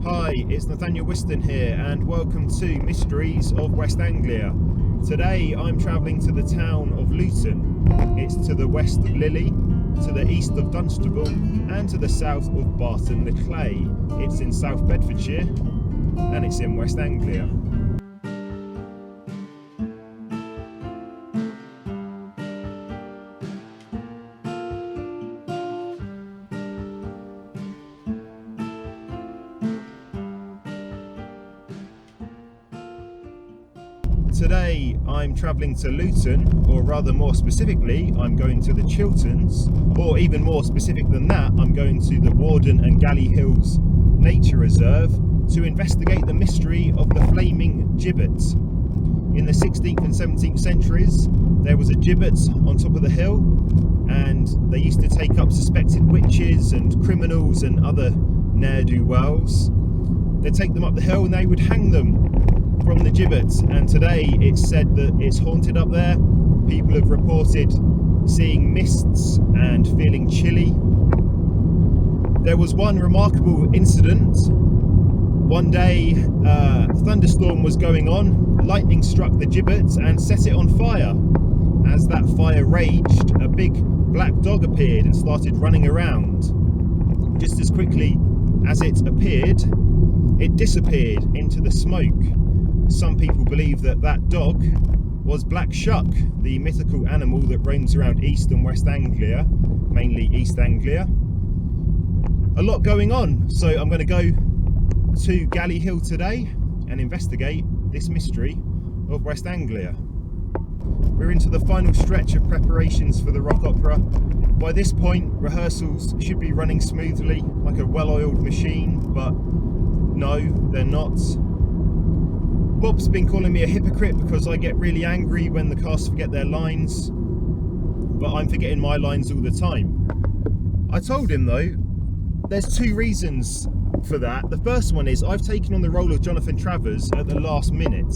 Hi, it's Nathaniel Whiston here and welcome to Mysteries of West Anglia. Today I'm travelling to the town of Luton. It's to the west of Lily, to the east of Dunstable and to the south of Barton-le-Clay. It's in South Bedfordshire and it's in West Anglia. Today I'm travelling to Luton, or rather more specifically I'm going to the Chilterns, or even more specific than that, I'm going to the Warden and Galley Hills Nature Reserve to investigate the mystery of the flaming gibbet. In the 16th and 17th centuries there was a gibbet on top of the hill, and they used to take up suspected witches and criminals and other ne'er-do-wells. They'd take them up the hill and they would hang them from the gibbet, and today it's said that it's haunted up there. People have reported seeing mists and feeling chilly. There was one remarkable incident. One day a thunderstorm was going on, lightning struck the gibbet and set it on fire. As that fire raged, a big black dog appeared and started running around. Just as quickly as it appeared, it disappeared into the smoke. Some people believe that that dog was Black Shuck, the mythical animal that roams around East and West Anglia, mainly East Anglia. A lot going on, so I'm going to go to Galley Hill today and investigate this mystery of West Anglia. We're into the final stretch of preparations for the rock opera. By this point, rehearsals should be running smoothly, like a well-oiled machine, but no, they're not. Bob's been calling me a hypocrite because I get really angry when the cast forget their lines, but I'm forgetting my lines all the time. I told him though, there's two reasons for that. The first one is I've taken on the role of Jonathan Travers at the last minute.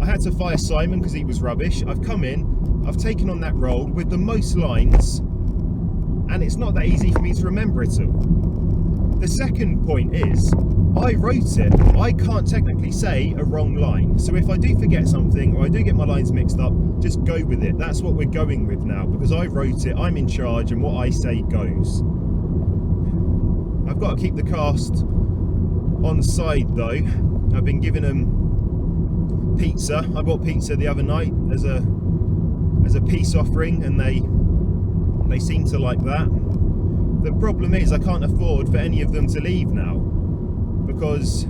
I had to fire Simon because he was rubbish. I've come in, I've taken on that role with the most lines, and it's not that easy for me to remember it all. The second point is, I wrote it. I can't technically say a wrong line. So if I do forget something or I do get my lines mixed up, just go with it. That's what we're going with now, because I wrote it, I'm in charge, and what I say goes. I've got to keep the cast on side though. I've been giving them pizza. I bought pizza the other night as a peace offering, and they seem to like that. The problem is I can't afford for any of them to leave now, because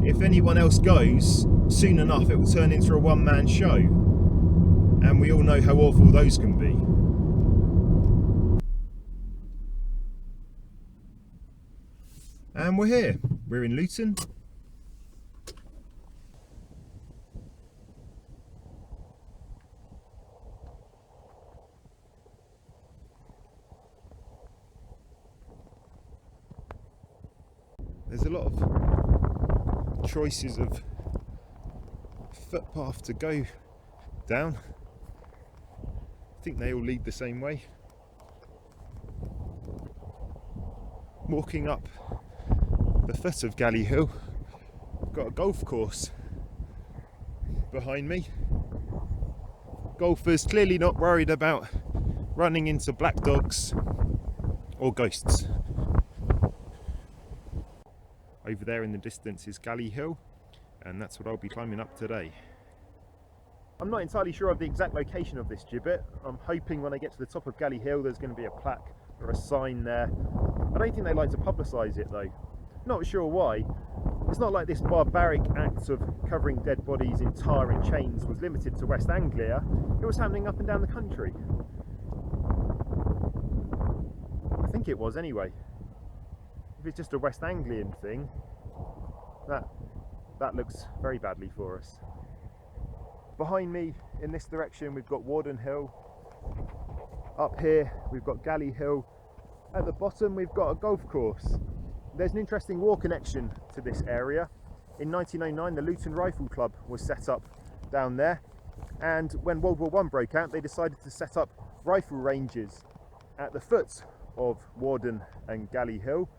if anyone else goes, soon enough it will turn into a one-man show, and we all know how awful those can be. And we're here. We're in Luton. There's a lot of choices of footpath to go down. I think they all lead the same way. Walking up the foot of Galley Hill, I've got a golf course behind me. Golfers clearly not worried about running into black dogs or ghosts. Over there in the distance is Galley Hill, and that's what I'll be climbing up today. I'm not entirely sure of the exact location of this gibbet. I'm hoping when I get to the top of Galley Hill there's going to be a plaque or a sign there. I don't think they like to publicise it though. Not sure why. It's not like this barbaric act of covering dead bodies in tar and chains was limited to West Anglia. It was happening up and down the country. I think it was anyway. If it's just a West Anglian thing, that looks very badly for us. Behind me in this direction we've got Warden Hill. Up here we've got Galley Hill. At the bottom we've got a golf course. There's an interesting war connection to this area. In 1909 the Luton Rifle Club was set up down there, and when World War I broke out they decided to set up rifle ranges at the foot of Warden and Galley Hill.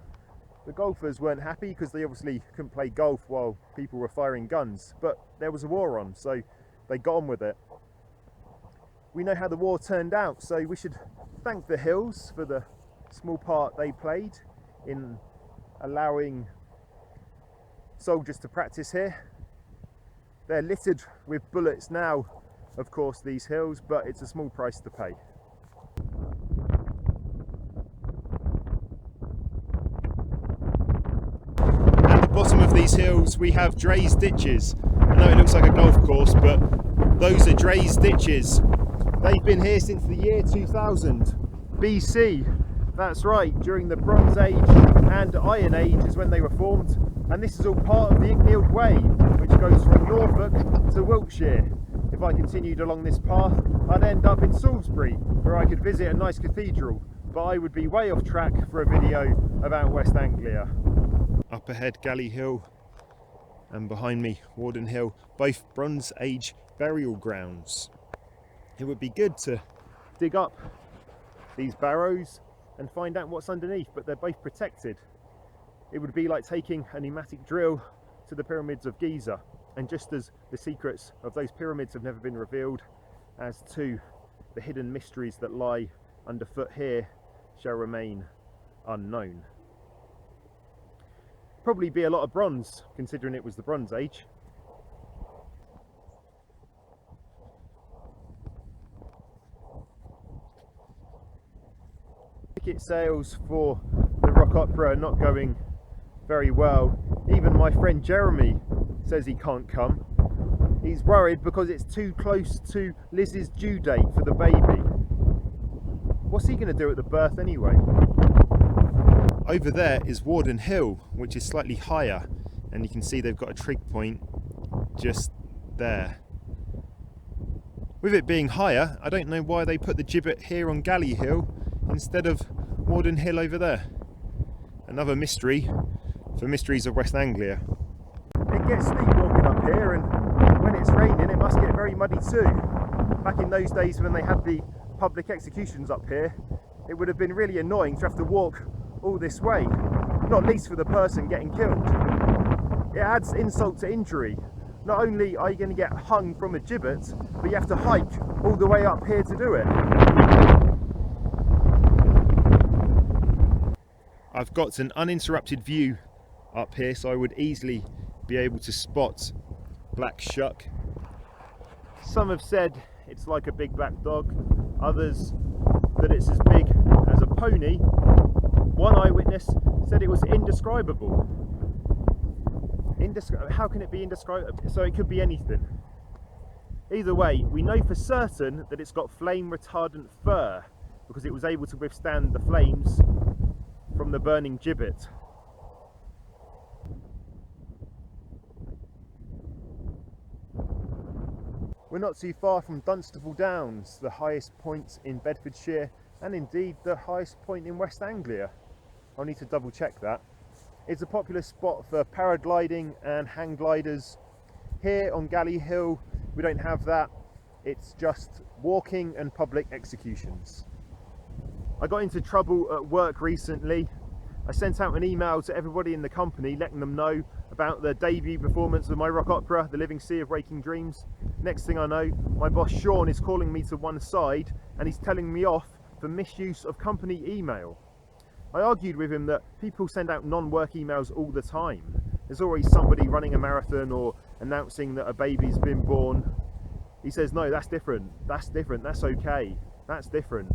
The golfers weren't happy because they obviously couldn't play golf while people were firing guns, but there was a war on, so they got on with it. We know how the war turned out, so we should thank the Hills for the small part they played in allowing soldiers to practice here. They're littered with bullets now, of course, these hills, but it's a small price to pay. At the bottom of these hills we have Dre's ditches. I know it looks like a golf course, but those are Dre's ditches. They've been here since the year 2000 BC. That's right, during the Bronze Age and Iron Age is when they were formed, and this is all part of the Icknield Way, which goes from Norfolk to Wiltshire. If I continued along this path, I'd end up in Salisbury, where I could visit a nice cathedral, but I would be way off track for a video about West Anglia. Up ahead, Galley Hill, and behind me, Warden Hill, both Bronze Age burial grounds. It would be good to dig up these barrows and find out what's underneath, but they're both protected. It would be like taking a pneumatic drill to the pyramids of Giza, and just as the secrets of those pyramids have never been revealed, as to the hidden mysteries that lie underfoot here shall remain unknown. Probably be a lot of bronze, considering it was the Bronze Age. Ticket sales for the Rock Opera are not going very well. Even my friend Jeremy says he can't come. He's worried because it's too close to Liz's due date for the baby. What's he going to do at the birth anyway? Over there is Warden Hill, which is slightly higher, and you can see they've got a trig point just there. With it being higher, I don't know why they put the gibbet here on Galley Hill instead of Warden Hill over there. Another mystery for mysteries of West Anglia. It gets steep walking up here, and when it's raining it must get very muddy too. Back in those days when they had the public executions up here, it would have been really annoying to have to walk all this way, not least for the person getting killed. It adds insult to injury. Not only are you going to get hung from a gibbet, but you have to hike all the way up here to do it. I've got an uninterrupted view up here, so I would easily be able to spot Black Shuck. Some have said it's like a big black dog, others that it's as big as a pony. One eyewitness said it was indescribable. How can it be indescribable? So it could be anything. Either way, we know for certain that it's got flame retardant fur because it was able to withstand the flames from the burning gibbet. We're not too far from Dunstable Downs, the highest point in Bedfordshire and indeed the highest point in West Anglia. I'll need to double check that. It's a popular spot for paragliding and hang gliders. Here on Galley Hill we don't have that, it's just walking and public executions. I got into trouble at work recently. I sent out an email to everybody in the company letting them know about the debut performance of my rock opera, The Living Sea of Waking Dreams. Next thing I know, my boss Sean is calling me to one side and he's telling me off for misuse of company email. I argued with him that people send out non-work emails all the time. There's always somebody running a marathon or announcing that a baby's been born. He says, no, that's different, that's okay, that's different.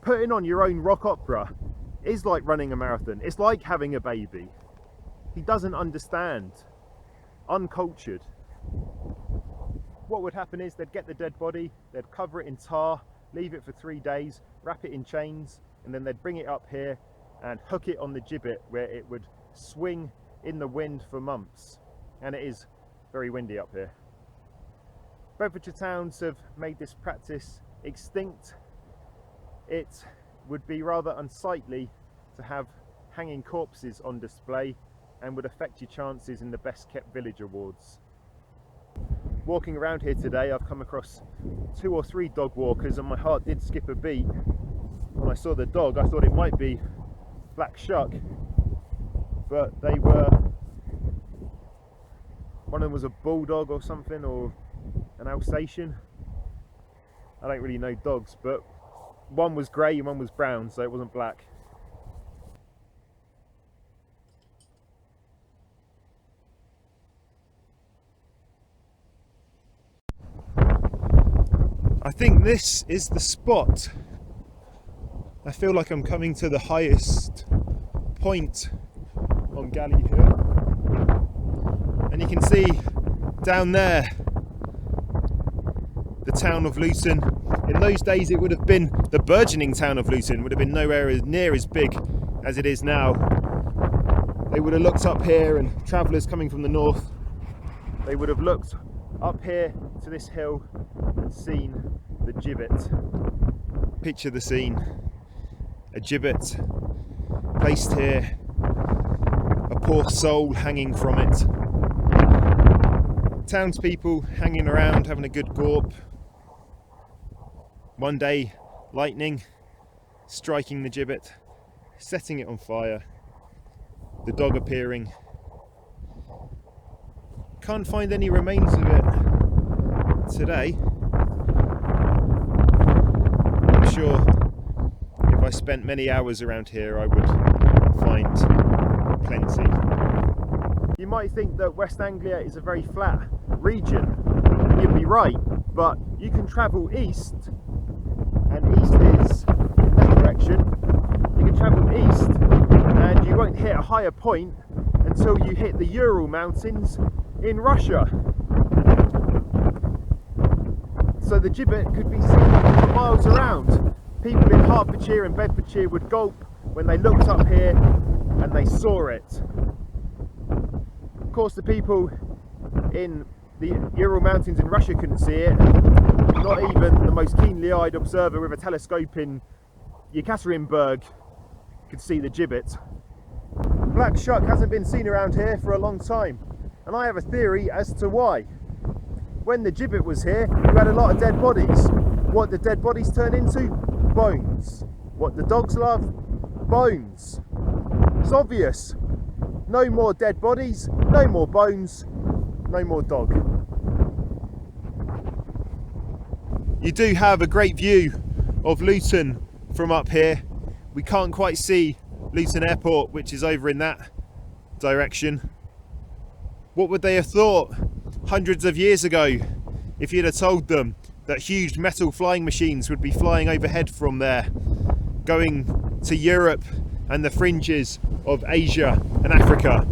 Putting on your own rock opera is like running a marathon, it's like having a baby. He doesn't understand. Uncultured. What would happen is they'd get the dead body, they'd cover it in tar, leave it for 3 days, wrap it in chains, and then they'd bring it up here and hook it on the gibbet where it would swing in the wind for months. And it is very windy up here. Bedfordshire towns have made this practice extinct. It would be rather unsightly to have hanging corpses on display and would affect your chances in the best kept village awards. Walking around here today I've come across 2 or 3 dog walkers and my heart did skip a beat. When I saw the dog I thought it might be Black Shuck. but they were, one of them was a bulldog or something, or an Alsatian. I don't really know dogs, but one was grey and one was brown, so it wasn't black. I think this is the spot. I feel like I'm coming to the highest point on Galley Hill, and you can see down there the town of Luton. In those days it would have been the burgeoning town of Luton, would have been nowhere near as big as it is now. They would have looked up here, and travellers coming from the north, they would have looked up here to this hill and seen the gibbet. Picture the scene. A gibbet placed here, a poor soul hanging from it. Townspeople hanging around having a good gorp. One day, lightning striking the gibbet, setting it on fire, the dog appearing. Can't find any remains of it today. I'm sure if I spent many hours around here I would find plenty. You might think that West Anglia is a very flat region. You'd be right, but you can travel east, and east is in that direction. You can travel east and you won't hit a higher point until you hit the Ural Mountains in Russia. So the gibbet could be seen for miles around. People in Hertfordshire and Bedfordshire would gulp when they looked up here and they saw it. Of course, the people in the Ural Mountains in Russia couldn't see it. Not even the most keenly eyed observer with a telescope in Yekaterinburg could see the gibbet. Black Shuck hasn't been seen around here for a long time, and I have a theory as to why. When the gibbet was here, you had a lot of dead bodies. What did dead bodies turn into? Bones. What the dogs love? Bones. It's obvious. No more dead bodies, no more bones, no more dog. You do have a great view of Luton from up here. We can't quite see Luton Airport, which is over in that direction. What would they have thought hundreds of years ago if you'd have told them that huge metal flying machines would be flying overhead from there, going to Europe and the fringes of Asia and Africa?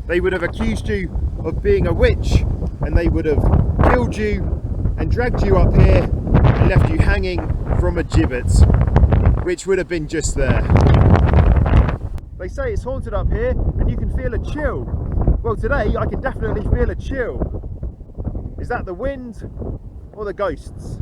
They would have accused you of being a witch, and they would have killed you and dragged you up here and left you hanging from a gibbet, which would have been just there. They say it's haunted up here and you can feel a chill. Well, today I can definitely feel a chill. Is that the wind or the ghosts?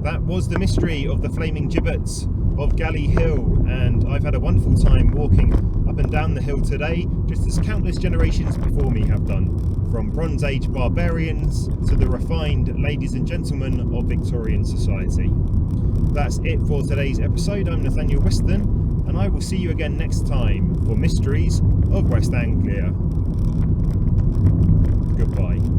That was the mystery of the flaming gibbets of Galley Hill, and I've had a wonderful time walking up and down the hill today, just as countless generations before me have done, from Bronze Age barbarians to the refined ladies and gentlemen of Victorian society. That's it for today's episode. I'm Nathaniel Weston, and I will see you again next time for Mysteries of West Anglia. Goodbye.